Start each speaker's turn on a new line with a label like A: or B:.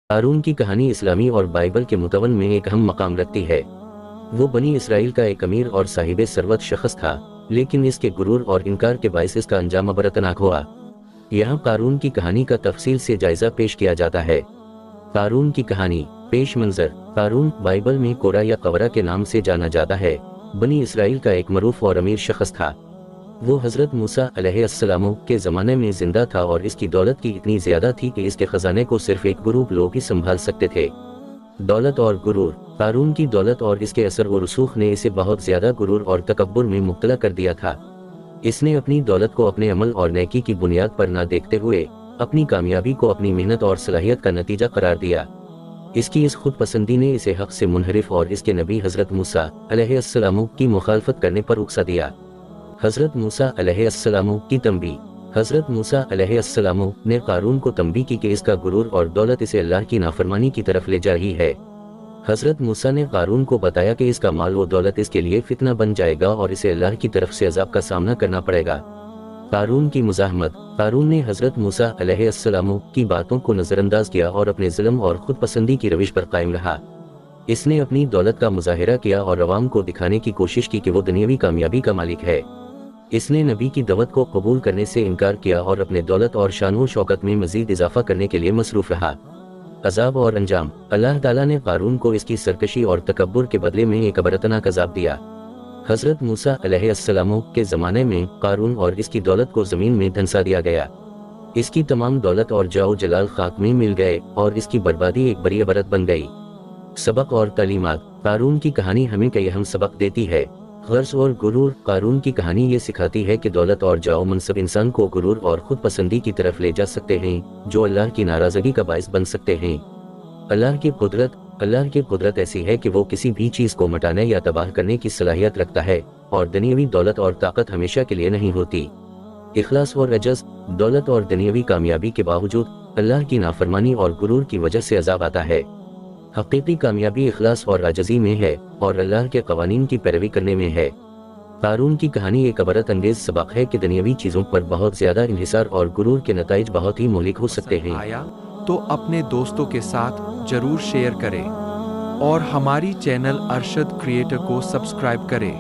A: قارون کی کہانی اسلامی اور بائبل کے متون میں ایک اہم مقام رکھتی ہے۔ وہ بنی اسرائیل کا ایک امیر اور صاحب ثروت شخص تھا، لیکن اس کے غرور اور انکار کے باعث اس کا انجام عبرتناک ہوا۔ یہاں قارون کی کہانی کا تفصیل سے جائزہ پیش کیا جاتا ہے۔ قارون کی کہانی۔ پیش منظر: قارون بائبل میں کورا یا قورا کے نام سے جانا جاتا ہے، بنی اسرائیل کا ایک معروف اور امیر شخص تھا۔ وہ حضرت موسیٰ علیہ السلام کے زمانے میں زندہ تھا اور اس کی دولت کی اتنی زیادہ تھی کہ اس کے خزانے کو صرف ایک گروپ لوگ ہی سنبھال سکتے تھے۔ دولت اور غرور۔ قارون کی دولت اور اس کے اثر و رسوخ نے اسے بہت زیادہ غرور اور تکبر میں مبتلا کر دیا تھا۔ اس نے اپنی دولت کو اپنے عمل اور نیکی کی بنیاد پر نہ دیکھتے ہوئے اپنی کامیابی کو اپنی محنت اور صلاحیت کا نتیجہ قرار دیا۔ اس کی اس خود پسندی نے اسے حق سے منحرف اور اس کے نبی حضرت موسیٰ علیہ السلام کی مخالفت کرنے پر اکسا دیا۔ حضرت موسیٰ علیہ السلام کی تنبیہ۔ حضرت موسیٰ علیہ السلام نے قارون کو تنبیہ کی کہ اس کا غرور اور دولت اسے اللہ کی نافرمانی کی طرف لے جا رہی ہے۔ حضرت موسیٰ نے قارون کو بتایا کہ اس کا مال و دولت اس کے لیے فتنہ بن جائے گا اور اسے اللہ کی طرف سے عذاب کا سامنا کرنا پڑے گا۔ قارون کی مزاحمت۔ قارون نے حضرت موسیٰ علیہ السلام کی باتوں کو نظر انداز کیا اور اپنے ظلم اور خود پسندی کی روش پر قائم رہا۔ اس نے اپنی دولت کا مظاہرہ کیا اور عوام کو دکھانے کی کوشش کی کہ وہ دنیاوی کامیابی کا مالک ہے۔ اس نے نبی کی دعوت کو قبول کرنے سے انکار کیا اور اپنے دولت اور شان و شوکت میں مزید اضافہ کرنے کے لیے مصروف رہا۔ عذاب اور انجام۔ اللہ تعالیٰ نے قارون کو اس کی سرکشی اور تکبر کے بدلے میں ایک عبرتناک عذاب دیا۔ حضرت موسیٰ علیہ السلام کے زمانے میں قارون اور اس کی دولت کو زمین میں دھنسا دیا گیا۔ اس کی تمام دولت اور جاہ و جلال خاک میں مل گئے اور اس کی بربادی ایک بڑی عبرت بن گئی۔ سبق اور تعلیمات۔ قارون کی کہانی ہمیں کئی اہم سبق دیتی ہے۔ غرض اور غرور۔ قارون کی کہانی یہ سکھاتی ہے کہ دولت اور جاہ و منصب انسان کو غرور اور خود پسندی کی طرف لے جا سکتے ہیں، جو اللہ کی ناراضگی کا باعث بن سکتے ہیں۔ اللہ کی قدرت ایسی ہے کہ وہ کسی بھی چیز کو مٹانے یا تباہ کرنے کی صلاحیت رکھتا ہے، اور دنیاوی دولت اور طاقت ہمیشہ کے لیے نہیں ہوتی۔ اخلاص اور عجز۔ دولت اور دنیاوی کامیابی کے باوجود اللہ کی نافرمانی اور غرور کی وجہ سے عذاب آتا ہے۔ حقیقی کامیابی اخلاص اور عاجزی میں ہے اور اللہ کے قوانین کی پیروی کرنے میں ہے۔ قارون کی کہانی ایک عبرت انگیز سبق ہے کہ دنیاوی چیزوں پر بہت زیادہ انحصار اور غرور کے نتائج بہت ہی مہلک ہو سکتے ہیں۔
B: آیا تو اپنے دوستوں کے ساتھ ضرور شیئر کریں اور ہماری چینل ارشد کریٹر کو سبسکرائب کریں۔